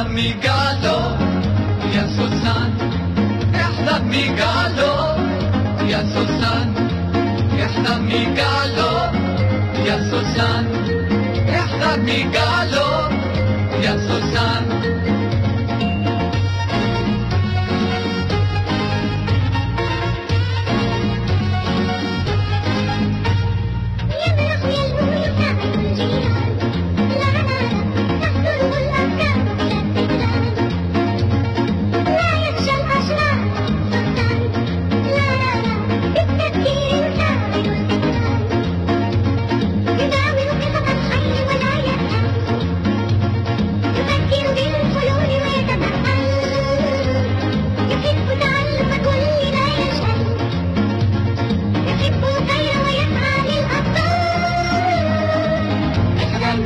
ميقالو يا سوسان، احنا ميقالو يا سوسان، احنا ميقالو يا سوسان، احنا ميقالو يا سوسان.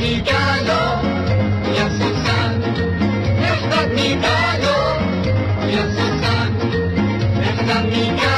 ميقالو يا سوسان، احنا ميقالو يا سوسان، احنا ميقالو.